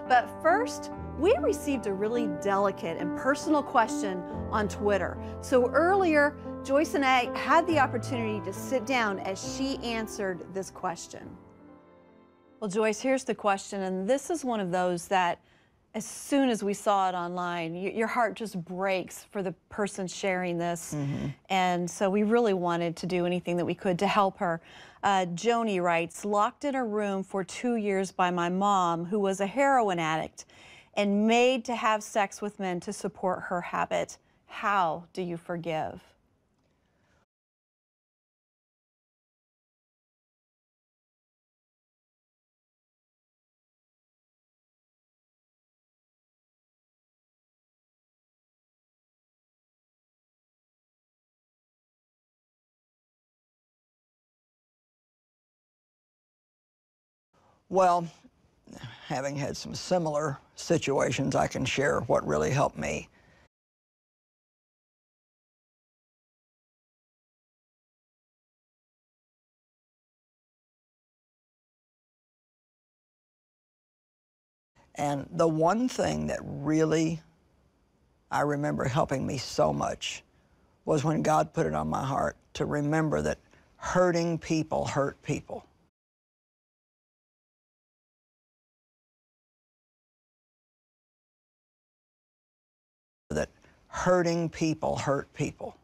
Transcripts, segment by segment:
But first, we received a really delicate and personal question on Twitter. So earlier, Joyce and I had the opportunity to sit down as she answered this question. Well, Joyce, here's the question, and this is one of those that as soon as we saw it online, your heart just breaks for the person sharing this. And so we really wanted to do anything that we could to help her. Joni writes, locked in a room for 2 years by my mom, who was a heroin addict, and made to have sex with men to support her habit. How do you forgive? Well, having had some similar situations, I can share what really helped me. And the one thing that really I remember helping me so much was when God put it on my heart to remember that hurting people hurt people. That hurting people hurt people.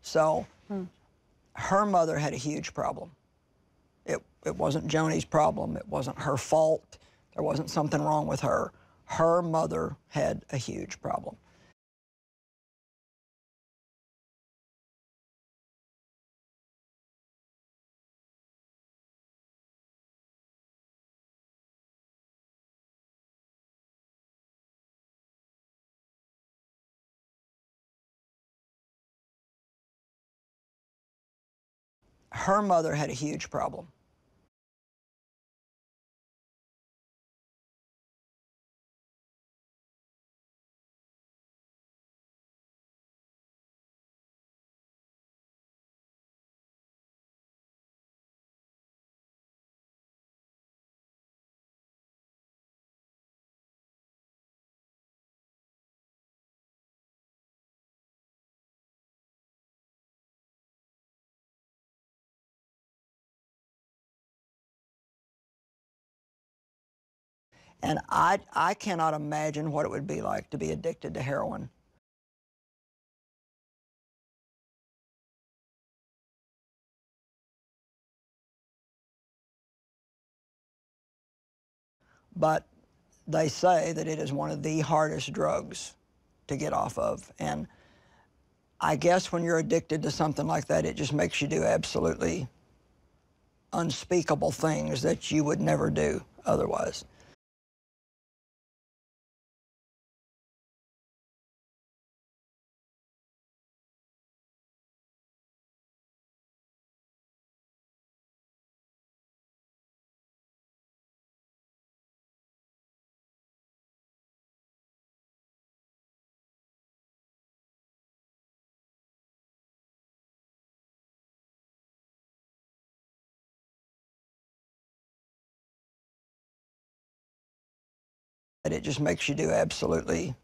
So her mother had a huge problem. It wasn't Joni's problem. It wasn't her fault. There wasn't something wrong with her. Her mother had a huge problem. Her mother had a huge problem. And I cannot imagine what it would be like to be addicted to heroin. But they say that it is one of the hardest drugs to get off of. And I guess when you're addicted to something like that, it just makes you do absolutely unspeakable things that you would never do otherwise. It just makes you do absolutely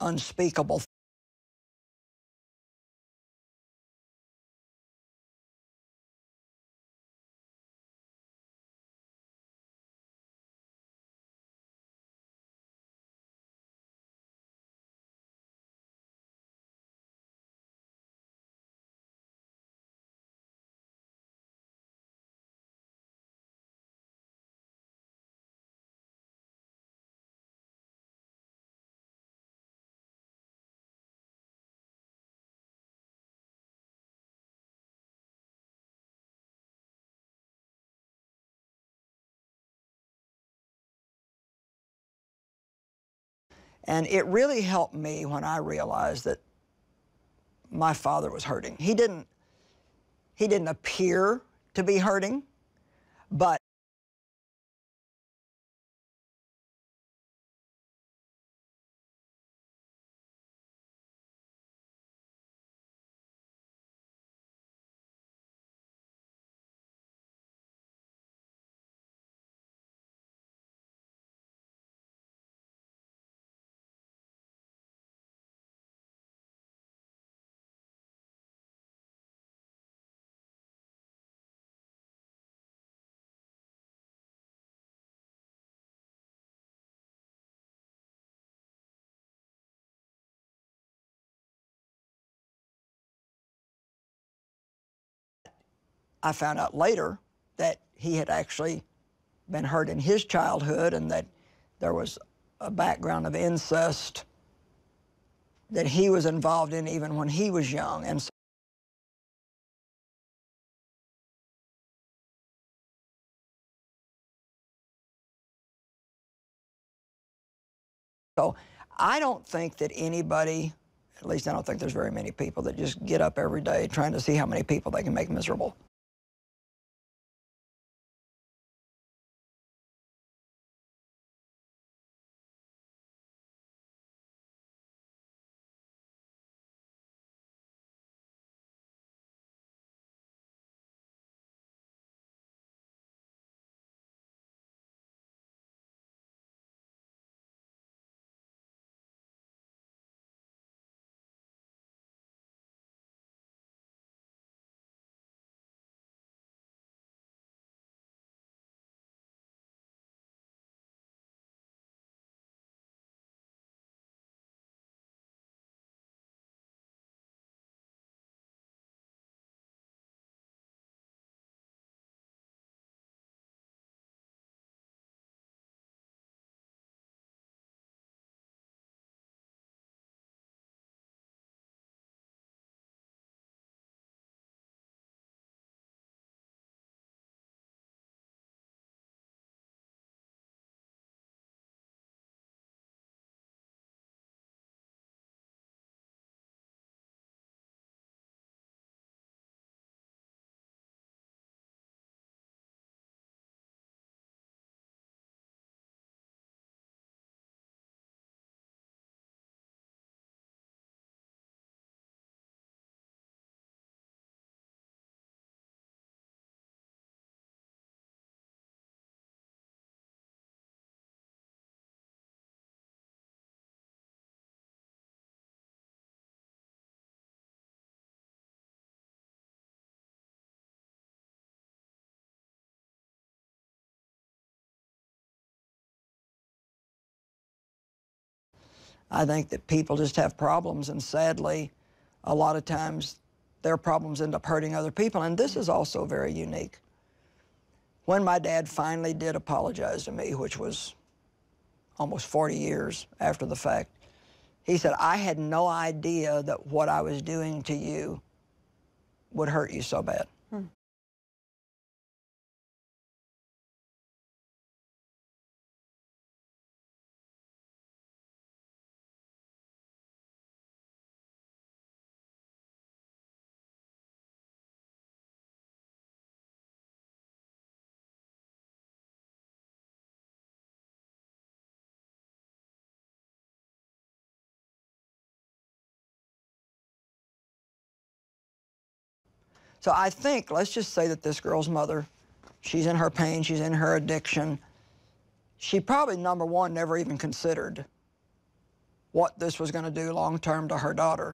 unspeakable. And it really helped me when I realized that my father was hurting. He didn't appear to be hurting, but I found out later that he had actually been hurt in his childhood and that there was a background of incest that he was involved in even when he was young. And so I don't think that anybody, at least I don't think there's very many people that just get up every day trying to see how many people they can make miserable. I think that people just have problems, and sadly, a lot of times their problems end up hurting other people, and this is also very unique. When my dad finally did apologize to me, which was almost 40 years after the fact, he said, "I had no idea that what I was doing to you would hurt you so bad." So I think, let's just say that this girl's mother, she's in her pain, she's in her addiction. she probably, number one, never even considered what this was going to do long term to her daughter.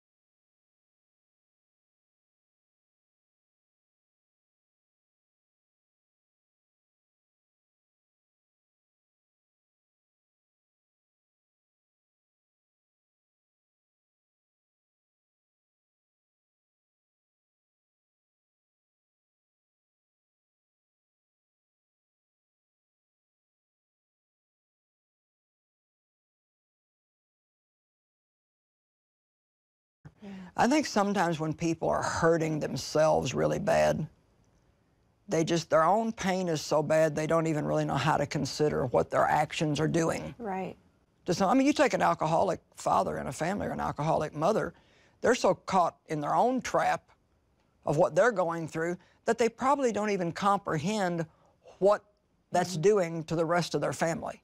I think sometimes when people are hurting themselves really bad, their own pain is so bad they don't even really know how to consider what their actions are doing. Right. I mean, you take an alcoholic father in a family or an alcoholic mother, they're so caught in their own trap of what they're going through that they probably don't even comprehend what that's doing to the rest of their family.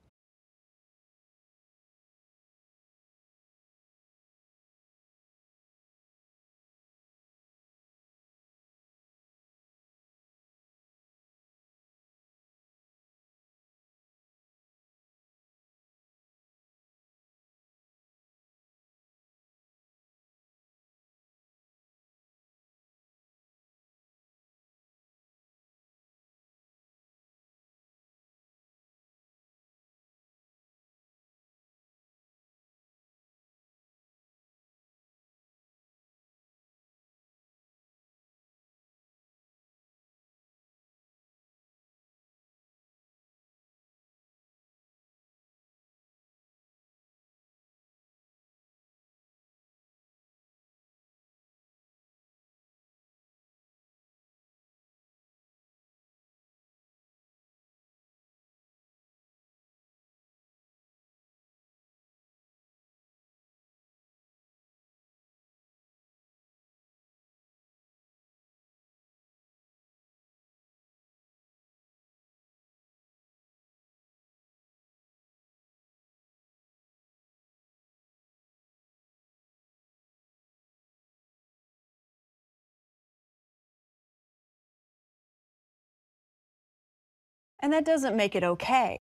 And that doesn't make it okay.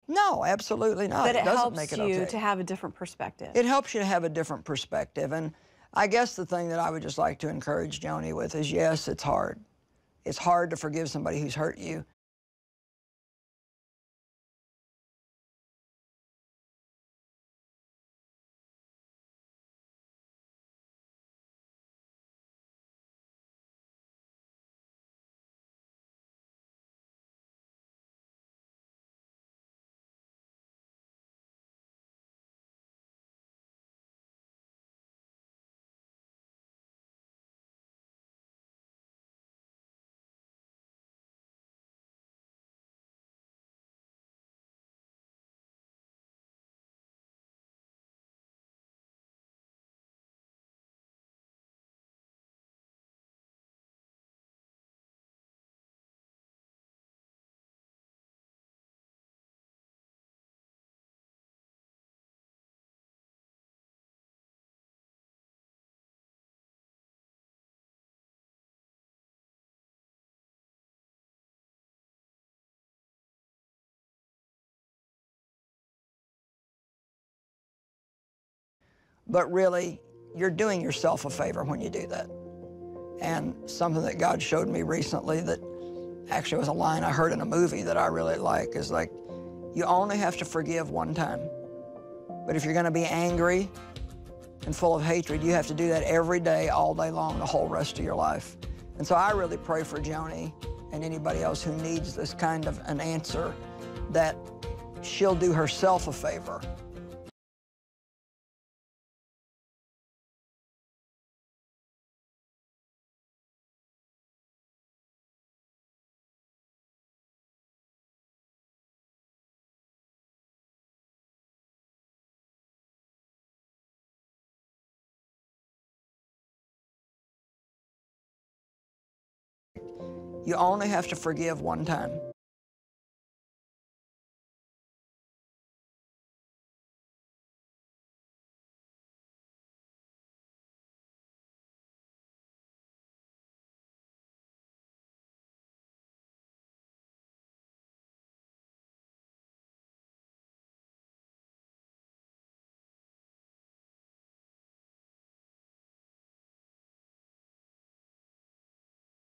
No, absolutely not. But It it doesn't make helps it you okay. to have a different perspective. It helps you to have a different perspective. And I guess the thing that I would just like to encourage Joni with is, yes, it's hard. It's hard to forgive somebody who's hurt you. But really, you're doing yourself a favor when you do that. And something that God showed me recently that actually was a line I heard in a movie that I really like is like, you only have to forgive one time. But if you're going to be angry and full of hatred, you have to do that every day, all day long, the whole rest of your life. And so I really pray for Joni and anybody else who needs this kind of an answer, that she'll do herself a favor You only have to forgive one time.